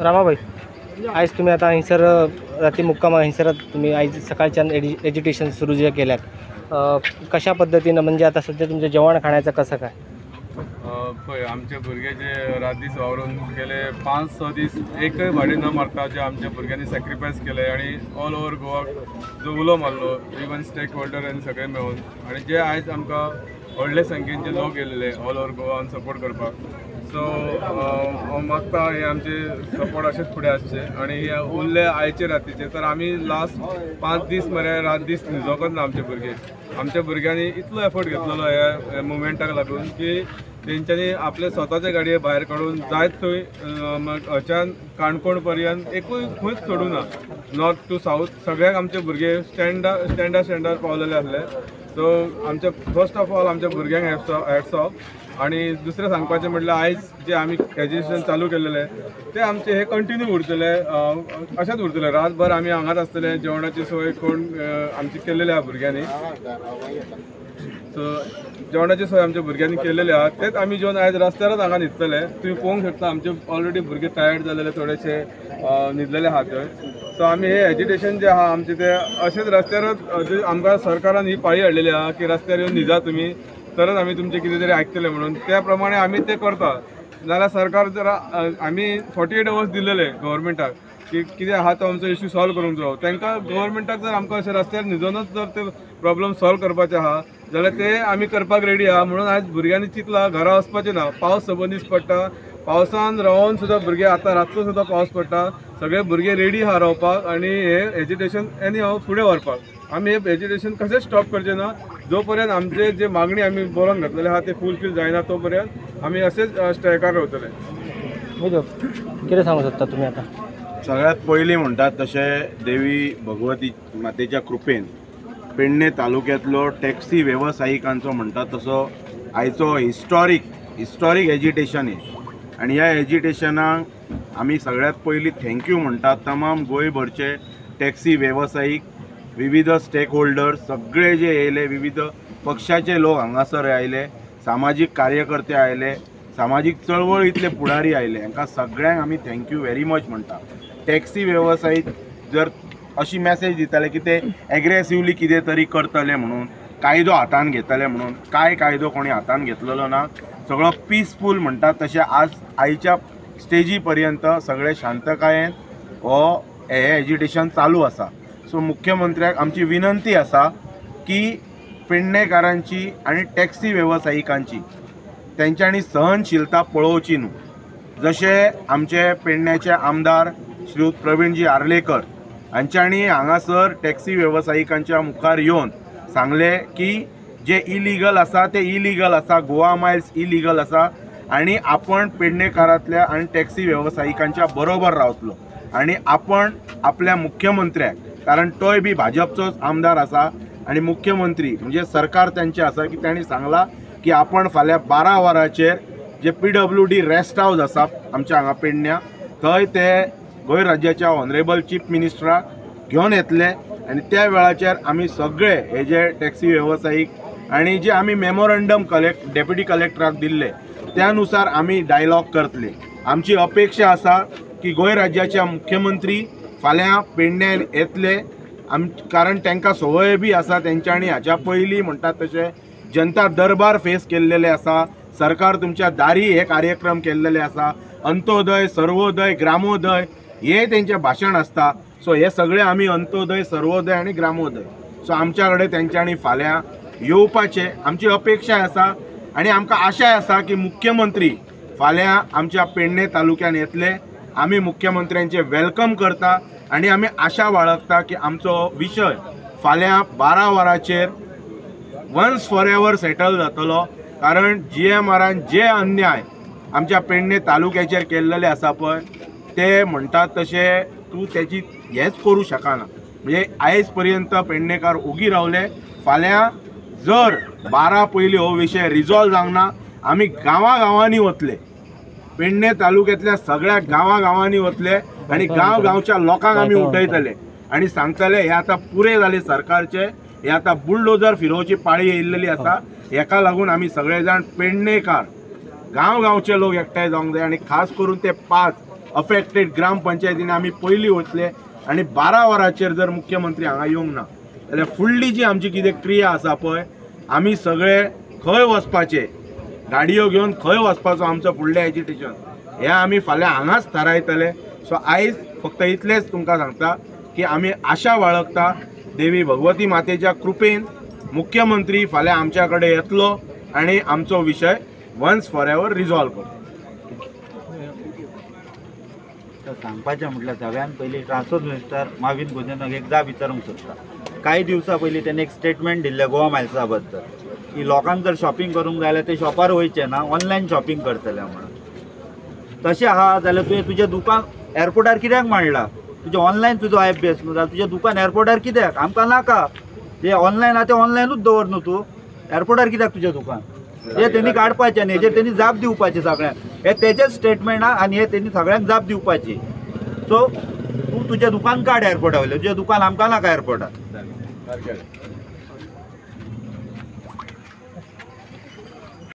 रामाभाई, आज तुम्ही आता हिंसर रात्री मुक्काम हिंसरात तुम्ही आज सकाळच्या एज्युटेशन सुरू जे केल्यात कशा पद्धतीनं, म्हणजे आता सध्या तुमच्या जेवण खाण्याचं कसं काय? पळय आमचे भुरगे जे रात दीस वावरून गेले 5-6 दीस एकय भाडी न मारता जे आमच्या भुरग्यांनी सॅक्रिफायस केले आणि ऑल ओव्हर गोवा जो उलो मारलो, इवन स्टेक होल्डर आनी सगळे मेळून, आणि जे आयज आमकां व्हडले संख्येचे लोक येयलेले ऑल ओव्हर गोवान सपोर्ट करपाक. सो हांव मागता हे आमचे सपोर्ट अशेंच फुडें आसचे आणि हे उरले आयचे रातीचे. तर आमी लास्ट 5 दीस मरे रात दीस न्हिदोकच ना आमचे भुरगे. आमच्या भुरग्यांनी इतलो एफर्ट घेतलेलो ह्या मुवमेंटाक लागून की तेंच्यांनी आपले स्वताचे गाडये भायर काडून जायत थंय हाच्यान काणकोण पर्यंत एकूय खंयच सोडूं ना, नॉर्थ टू साऊथ सगळ्याक आमचे भुरगे स्टँडार पावलेले आसले. सो आमचे फर्स्ट ऑफ ऑल आमच्या भुरग्यांक हॅट्स ऑफ. आणि दुसरें सांगपाचें म्हटल्यार आयज जे आमी एज्युकेशन चालू केलेले ते आमचे हे कंटिन्यू उरतले, अशेंच उरतले. रातभर आमी हांगाच आसतले. जेवणाची सोय कोण आमची केलेली आहा भुरग्यांनी. सो जेवणाची सोय आमच्या भुरग्यांनी केलेली आहा, तेच आमी जेवन आयज रस्त्यारच हांगा न्हिदतले. तुम्ही पळोवंक शकता आमचे ऑलरेडी भुरगे टायर्ड जालेले, थोडेशे न्हिदलेले आहा थंय. सो आमी हे एज्युकेशन जे आहा आमचे ते अशेंच रस्त्यारच आमकां सरकारान ही पाळी हाडलेली आहा की रस्त्यार येवन न्हिदा तुमी, तरच आमी तुमचे कितें तरी आयकतले म्हणून. त्या प्रमाणे आमी ते करता. नाल्यार सरकार जर आमी 48 अवर्स दिलेले गव्हर्मेंटाक की कितें आहा तो आमचो इश्यू सॉल्व करूंक जायो. तांकां गव्हर्मेंटाक जर आमकां अशें रस्त्यार न्हिदोनच जर ते प्रॉब्लम सॉल्व करपाचे आहा जाल्यार ते आमी करपाक रेडी आहा. म्हणून आयज भुरग्यांनी चिंतलां घरा वचपाचें ना. पावस सबंदीस पडटा, पावसान रावन सुद्दां भुरगे आतां रातचो सुद्दां पावस पडटा, सगळे भुरगे रेडी आहा रावपाक आणि हे एज्युकेशन एनी हांव फुडें व्हरपाक. आमी हे एज्युकेशन कशें स्टॉप करचें ना. जो पर्यंत आमचे जे मागणी आमी बरोवन घातलेले आहा ते फुलफील जायना तो पर्यंत आमी अशेंच स्ट्रायकार रावतले. कितें सांगू शकता तुमी आतां? सगळ्यात पयलीं म्हणटात तशें देवी भगवती मातेच्या कृपेन पेडणे तालुक्यांतलो टॅक्सी वेवसायिकांचो म्हणटा तसो आयचो हिस्टॉरीक एज्युटेशन हे. आनी ह्या एज्युटेशनाक आमी सगळ्यात पयलीं थँक्यू म्हणटात तमाम गोंयभरचे टॅक्सी वेवसायीक, विविध स्टेक होल्डर्स सगळे जे येयले, विविध पक्षाचे लोक हांगासर आयले, सामाजीक कार्यकर्ते आयले, सामाजीक चळवळींतले फुडारी आयले, हांकां सगळ्यांक आमी थँक्यू व्हेरी मच म्हणटा. टॅक्सी वेवसायीक जर अशी मॅसेज दिताले की ते एग्रेसिवली कितें तरी करतले म्हणून, कायदो हातान घेतले म्हणून, काय कायदो कोणी हातान घेतलेलो ना. सगळो पीसफूल म्हणटात तशें आज आयच्या स्टेजी पर्यंत सगळे शांतकायेन हो हे एज्युकेशन चालू आसा. सो मुख्यमंत्र्याक आमची विनंती आसा की पेडणेकारांची आणि टॅक्सी वेवसायिकांची तेंच्यांनी सहनशीलता पळोवची न्हू. जशे आमचे पेडण्याचे आमदार श्रीयुत प्रवीणजी आर्लेकर हांच्यांनी हांगासर टॅक्सी वेवसायिकांच्या मुखार येवन सांगले की जे इलिगल आसा ते इलिगल आसा, गोवा मायल्स इलिगल आसा आणि आपण पेडणेकारांतल्या आणि टॅक्सी वेवसायिकांच्या बरोबर रावतलो. आणि आपण आपल्या मुख्यमंत्र्याक, कारण तोय बी भाजपचोच आमदार आसा आणि मुख्यमंत्री म्हणजे सरकार त्यांचे आसा की त्यांनी सांगला की आपण फाल्यां 12 वरांचेर जे PWD रेस्ट हाऊस आसा आमच्या हांगा पेडण्या थंय ते गोंय राज्याच्या ऑनरेबल चीफ मिनिस्टराक घेवन येतले. आणि त्या वेळाचेर आमी सगळे हे जे टॅक्सी वेवसायीक आणि जे आमी मेमोरंडम डेप्युटी कलेक्टराक दिल्ले त्यानुसार आमी डायलॉग करतले. आमची अपेक्षा आसा की गोंय राज्याच्या मुख्यमंत्री फाल्यां पेडण्यान येतले, कारण तांकां संवय बी आसा. तेंच्यांनी हाच्या पयलीं म्हणटात तशें जनता दरबार फेस केल्लेले आसा. सरकार तुमच्या दारी हे कार्यक्रम केल्लेले आसा. अंत्योदय, सर्वोदय, ग्रामोदय हे तेंचें भाशण आसता. सो हे सगळे आमी अंत्योदय, सर्वोदय आनी ग्रामोदय सो आमच्या कडेन तेंच्यांनी फाल्यां येवपाचें आमची अपेक्षा आसा. आनी आमकां आशाय आसा की मुख्यमंत्री फाल्यां आमच्या पेडणे तालुक्यान येतले. आमी मुख्यमंत्र्यांचे वेलकम करता आणि आमी आशा बाळगता की आमचो विशय फाल्यां 12 वरांचेर वन्स फॉर एवर सेटल जातलो. कारण GMRन जे अन्याय आमच्या पेडणे तालुक्याचेर केल्लेले आसा पळय ते म्हणटात तशें तूं तेची हेच करूं शकना. म्हणजे आयज पर्यंत पेडणेकार ओगी रावले. फाल्यां जर 12 पयलीं हो विशय रिजॉल्व जावंक ना आमी गांवांनी वतले, पेडणे तालुक्यातल्या सगळ्या गांवांनी वतले आणि गांवच्या लोकांक आमी उठयतले आनी सांगताले हे आतां पुरे जाले सरकारचे, हे आतां बुलडोजर फिरोवची पाळी येयल्लेली आसा. हेका लागून आमी सगळे जाण पेडणेकार गांवचे लोक एकठांय जावंक जाय आनी खास करून ते 5 अफेक्टेड ग्रामपंचायतींनी आमी पयलीं वतले आनी 12 वरांचेर जर मुख्यमंत्री हांगा येवंक ना जाल्यार फुडली जी आमची कितें क्रिया आसा पळय, आमी सगळे खंय वचपाचे, गाडयो घेवन खंय वचपाचो आमचो फुडलें एजिटेशन हें आमी फाल्यां हांगाच थारायतले. सो आयज फक्त इतलेंच तुमकां सांगता की आमी आशा बाळगता देवी भगवती मातेच्या कृपेन मुख्यमंत्री फाल्यां आमच्या कडेन येतलो आनी आमचो विशय वन्स फॉर एवर रिजॉल्व करतलो. सांगपाचें म्हटल्यार सगळ्यान पयलीं ट्रान्सपोर्ट मिनिस्टर माविन गुदिन्याक एकदा विचारूंक सोदता. काही दिवसां पयलीं तेणें एक स्टेटमेंट दिल्लें गोवा मायल्सा बद्दल की लोकांक जर शॉपिंग करूंक जाय जाल्यार ते शॉपार वयचे ना, ऑनलायन शॉपिंग करतले म्हणून. तशें आहा जाल्यार तुजें दुकान एअरपोर्टार कित्याक मांडलां? तुजें ऑनलायन तुजो IFBS न्हू जाल्यार तुजें दुकान एअरपोर्टार कित्याक? आमकां नाका. जे ऑनलायन आहा तें ऑनलायनूच दवर न्हू तूं, एअरपोर्टार कित्याक तुजें दुकान? हे तेणी काडपाचें न्ही, हेजेर तेणी जाप दिवपाची सगळ्यांक. हे तेजेच स्टेटमेंट आहा आनी हे तेणी सगळ्यांक जाप दिवपाची. सो तूं तुजें दुकान काड एअरपोर्टा वयलें, तुजें दुकान आमकां नाका एअरपोर्टार.